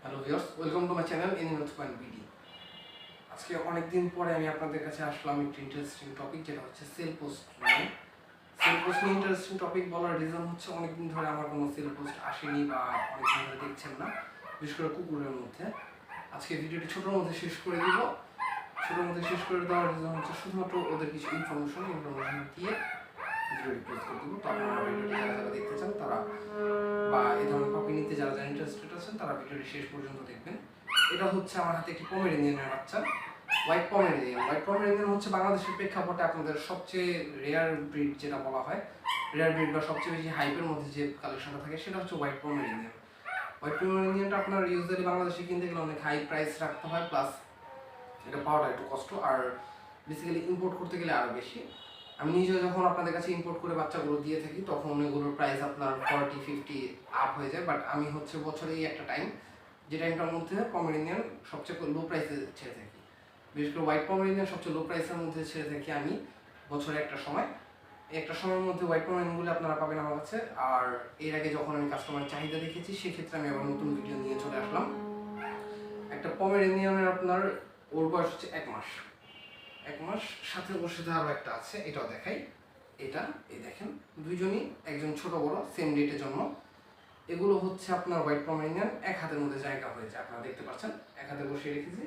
Hello viewers, welcome to my channel animals point BD. আজকে অনেকদিন পরে আমি আপনাদের কাছে আসলাম একটি ইন্টারেস্টিং টপিক, যেটা হচ্ছে সেল পোস্ট নিয়ে। সেল পোস্ট নিয়ে ইন্টারেস্টিং টপিক বলার রিজন হচ্ছে অনেকদিন ধরে আমার কোনো সেল পোস্ট আসেনি বা অনেকদিন ধরে দেখছেন না, বিশেষ করে কুকুরের মধ্যে। আজকে ভিডিওটি ছোটোর মধ্যে শেষ করে দিব। ছোটোর মধ্যে শেষ করে দেওয়ার রিজন হচ্ছে শুধুমাত্র ওদের কিছু ইনফরমেশন দিয়ে ভিডিওটি পোস্ট করে দেবো। তো আপনারা ভিডিওটি যারা দেখতে চান তারা বা এই ধরনের পাপি নিতে যারা ইন্টারেস্টেড আছেন তারা ভিডিওটি শেষ পর্যন্ত দেখবেন। এটা হচ্ছে আমার হাতে একটি পমেরেনিয়ানের বাচ্চা, হোয়াইট পমেরেনিয়ান। হোয়াইট পমেরেনিয়ান হচ্ছে বাংলাদেশের প্রেক্ষাপটে আপনাদের সবচেয়ে রেয়ার ব্রিড যেটা বলা হয়, রেয়ার ব্রিড বা সবচেয়ে বেশি হাইপের মধ্যে যে কালেকশনটা থাকে সেটা হচ্ছে হোয়াইট পমেরেনিয়ান। হোয়াইট পমেরেনিয়ানটা আপনার ইউজুয়ালি বাংলাদেশে কিনতে গেলে অনেক হাই প্রাইস রাখতে হয়, প্লাস এটা পাওয়াটা একটু কষ্ট, আর বেসিক্যালি ইম্পোর্ট করতে গেলে আরও বেশি। আমি নিজে যখন আপনাদের কাছে ইম্পোর্ট করে বাচ্চাগুলো দিয়ে থাকি তখন এগুলোর প্রাইস আপনার 40-50 আপ হয়ে যায়। বাট আমি হচ্ছে বছরে এই একটা টাইম, যে টাইমটার মধ্যে পমেরেনিয়ান সবচেয়ে লো প্রাইসে ছেড়ে থাকি। বিশেষ করে হোয়াইট পমেরেনিয়ান সবচেয়ে লো প্রাইসের মধ্যে ছেড়ে থাকি আমি বছরে একটা সময়ের মধ্যে হোয়াইট পমেরেনিয়ানগুলো আপনারা পাবেন আমার কাছে। আর এর আগে যখন আমি কাস্টমার চাহিদা দেখেছি সেক্ষেত্রে আমি আবার নতুন ভিডিও নিয়ে চলে আসলাম। একটা পমেরেনিয়ানের আপনার ওর বয়স হচ্ছে 1 মাস। 1 মাস সাথে ওর সাথে আরও একটা আছে, এটাও দেখাই। এটা এই দেখেন, দুইজনই একজন ছোট বড় সেম ডেটে জন্ম। এগুলো হচ্ছে আপনার হোয়াইট পমেরেনিয়ান, এক হাতের মধ্যে জায়গা হয়েছে, আপনারা দেখতে পাচ্ছেন এক হাতে বসিয়ে রেখেছি।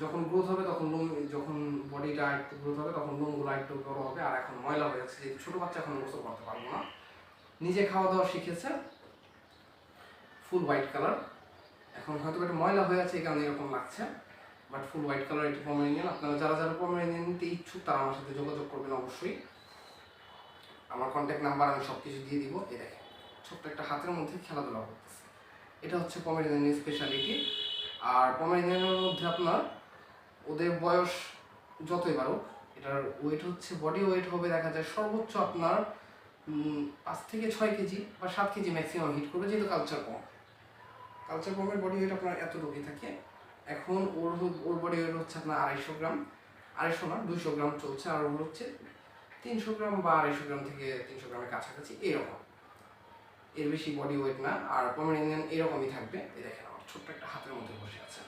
যখন গ্রোথ হবে তখন যখন বডিটা একটু গ্রোথ হবে তখন লোমগুলো একটু বড় হবে। আর এখন ময়লা হয়ে যাচ্ছে, যেহেতু ছোটো বাচ্চা এখন গোসল করতে পারবো না, নিজে খাওয়া দাওয়া শিখেছে, ফুল হোয়াইট কালার। এখন হয়তো একটা ময়লা হয়ে আছে এই কারণে এরকম লাগছে, বাট ফুল হোয়াইট কালার একটি পমেরেনিয়ান। আপনারা যারা পমেরেনিয়ান নিতে ইচ্ছুক তারা আমার সাথে যোগাযোগ করবেন অবশ্যই। আমার কন্ট্যাক্ট নাম্বার আমি সব কিছু দিয়ে দিব। এই দেখেন, ছোট্ট একটা হাতের মধ্যে খেলাধুলা করতেছে। এটা হচ্ছে পমেরেনিয়ানের স্পেশালিটি। আর পমেরেনিয়ানের মধ্যে আপনার ওদের বয়স যতই বাড়ুক, এটার ওয়েট হচ্ছে, বডি ওয়েট হবে দেখা যায় সর্বোচ্চ আপনার 5 থেকে 6 কেজি বা 7 কেজি ম্যাক্সিমাম হিট করবে, যেহেতু কালচার পমের বডি ওয়েট আপনার এতটুকুই থাকে। এখন ওর বডি ওয়েট হচ্ছে আপনার 250 গ্রাম, 250 না 200 গ্রাম চলছে, আর ওর হচ্ছে 300 গ্রাম বা 250 গ্রাম থেকে 300 গ্রামের কাছাকাছি এরকম, এর বেশি বডি ওয়েট না। আর পমেরেনিয়ান এরকমই থাকবে। এই দেখেন আমার ছোট্ট একটা হাতের মধ্যে বসে আছে।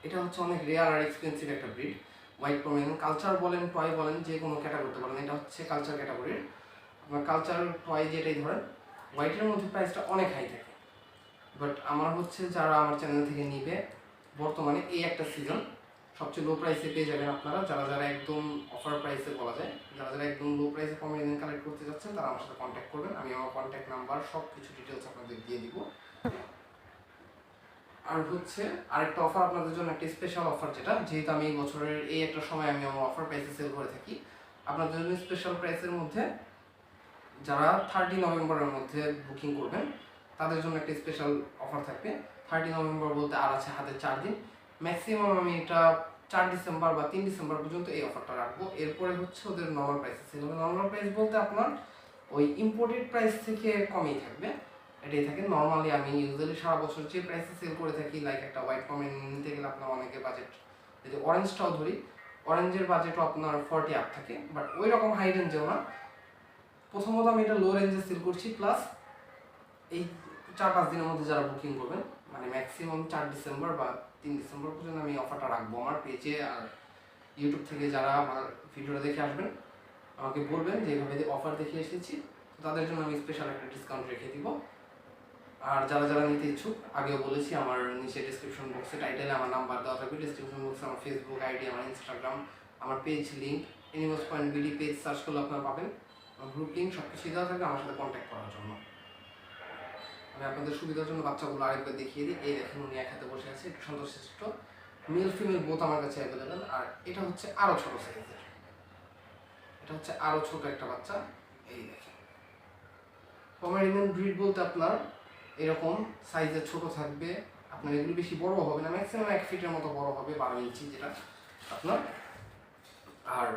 এটা হচ্ছে অনেক রেয়ার আর এক্সপেন্সিভ একটা ব্রিড, হোয়াইট পমেরেনিয়ান। কালচার বলেন, টয় বলেন, যে কোনো ক্যাটাগরিতে বলেন, এটা হচ্ছে কালচার ক্যাটাগরির। আপনার কালচার টয় যেটাই ধরেন, হোয়াইটের মধ্যে প্রাইসটা অনেক হাই থাকে। বাট আমার হচ্ছে যারা আমার চ্যানেল থেকে নিবে, বর্তমানে এই একটা সিজন সবচেয়ে লো প্রাইসে পেয়ে যাবেন আপনারা। যারা একদম অফার প্রাইসে বলা যায়, যারা একদম লো প্রাইসে পমেরেনিয়ান কালেক্ট করতে যাচ্ছেন তারা আমার সাথে কন্ট্যাক্ট করবেন। আমি আমার কন্ট্যাক্ট নাম্বার সব কিছু ডিটেলস আপনাদের দিয়ে দিব। আর হচ্ছে আরেকটা অফার আপনাদের জন্য, একটা স্পেশাল অফার, যেটা যেহেতু আমি এই বছরের এই একটা সময় আমি আমার অফার প্রাইসে সেল করে থাকি। আপনাদের জন্য স্পেশাল প্রাইসের মধ্যে যারা 30 নভেম্বরের মধ্যে বুকিং করবেন তাদের জন্য একটা স্পেশাল অফার থাকবে। 30 নভেম্বর বলতে আর আছে হাতে 4 দিন। ম্যাক্সিমাম আমি এটা 4 ডিসেম্বর বা 3 ডিসেম্বর পর্যন্ত এই অফারটা রাখবো। এরপরে হচ্ছে ওদের নর্মাল প্রাইসে সেল হবে। নর্মাল প্রাইস বলতে আপনার ওই ইম্পোর্টেড প্রাইস থেকে কমই থাকবে, এটাই থাকে। নর্মালি আমি ইউজুয়ালি সারা বছর যে প্রাইসে সেল করে থাকি, লাইক একটা হোয়াইট পমেরেনিয়ান নিতে গেলে আপনার অনেকে বাজেট, যদি অরেঞ্জটাও ধরি, অরেঞ্জের বাজেটও আপনার 40 আপ থাকে, বাট ওই রকম হাই রেঞ্জেও না। প্রথমত আমি এটা লো রেঞ্জে সেল করছি, প্লাস এই 4-5 দিনের মধ্যে যারা বুকিং করবেন, মানে ম্যাক্সিমাম 4 ডিসেম্বর বা 3 ডিসেম্বর পর্যন্ত আমি অফারটা রাখবো আমার পেজে। আর ইউটিউব থেকে যারা আমার ভিডিওটা দেখে আসবেন আমাকে বলবেন যে এইভাবে অফার দেখে এসেছি, তো তাদের জন্য আমি স্পেশাল একটা ডিসকাউন্ট রেখে দিব। আর যারা নিতে ইচ্ছুক, আগেও বলেছি আমার নিচে ডিসক্রিপশন বক্সে টাইটেলে আমার নাম্বার দেওয়া থাকবে, ডিসক্রিপশন বক্সে আমার ফেসবুক আইডি, আমার ইনস্টাগ্রাম, আমার page link, animals point BD page search করলে আপনারা পাবেন। গ্রুপ লিঙ্ক সব কিছুই দেওয়া থাকবে আমার সাথে কন্ট্যাক্ট করার জন্য। আমি আপনাদের সুবিধার জন্য বাচ্চাগুলো আরেকবার দেখিয়ে দিই। এই দেখেন, উনি এক হাতে বসে আছে, একটু সন্তোষিষ্ট। মেল ফিমেল বোথ আমার কাছে অ্যাভেলেবেল। আর এটা হচ্ছে আরও ছোটো সাইজের, এটা হচ্ছে আরও ছোট একটা বাচ্চা। এই দেখেন, পমেরেনিয়ান ব্রিড বলতে আপনার এরকম সাইজের ছোট থাকবে, আপনার এগুলো বেশি বড় হবে না, ম্যাক্সিমাম 1 ফিটের মতো বড় হবে, 12 ইঞ্চি যেটা আপনার। আর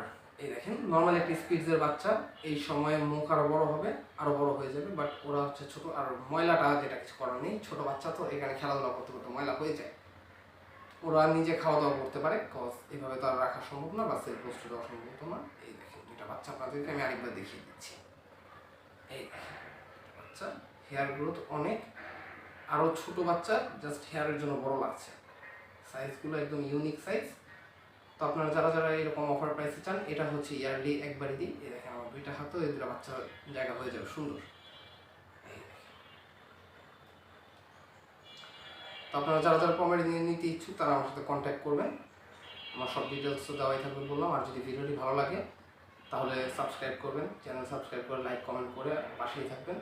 এই দেখেন, নর্মাল একটা স্পিডসের বাচ্চা, এই সময়ে মুখ আরও বড় হবে, আরও বড় হয়ে যাবে, বাট ওরা হচ্ছে ছোট। আর ময়লাটা যেটা কিছু করার নেই, ছোটো বাচ্চা তো এখানে খেলাধুলা করতে করতে ময়লা হয়ে যায়। ওরা নিজে খাওয়া দাওয়া করতে পারে, কজ এভাবে তো আর রাখা সম্ভব না বা সেল পোস্টে দেওয়া সম্ভব না। এই দেখেন দুইটা বাচ্চা আপনাদেরকে আমি আরেকবার দেখিয়ে দিচ্ছি। এই দেখেন বাচ্চা, হেয়ার গ্রোথ অনেক, আরও ছোট বাচ্চা জাস্ট হেয়ারের জন্য বড় লাগছে। সাইজগুলো একদম ইউনিক সাইজ। তো আপনারা যারা যারা এরকম অফার প্রাইসে চান, এটা হচ্ছে ইয়ারলি একবারই দিই। এই দেখেন আমার দুইটা হাতও এই দুটো বাচ্চা জায়গা হয়ে যাবে সুন্দর। তো আপনারা যারা যারা পমেরানিয়ান নিতে ইচ্ছুক তারা আমার সাথে কন্ট্যাক্ট করবেন। আমার সব ডিটেলস তো দেওয়াই থাকবে বললাম। আর যদি ভিডিওটি ভালো লাগে তাহলে সাবস্ক্রাইব করবেন, চ্যানেল সাবস্ক্রাইব করে লাইক কমেন্ট করে পাশেই থাকবেন।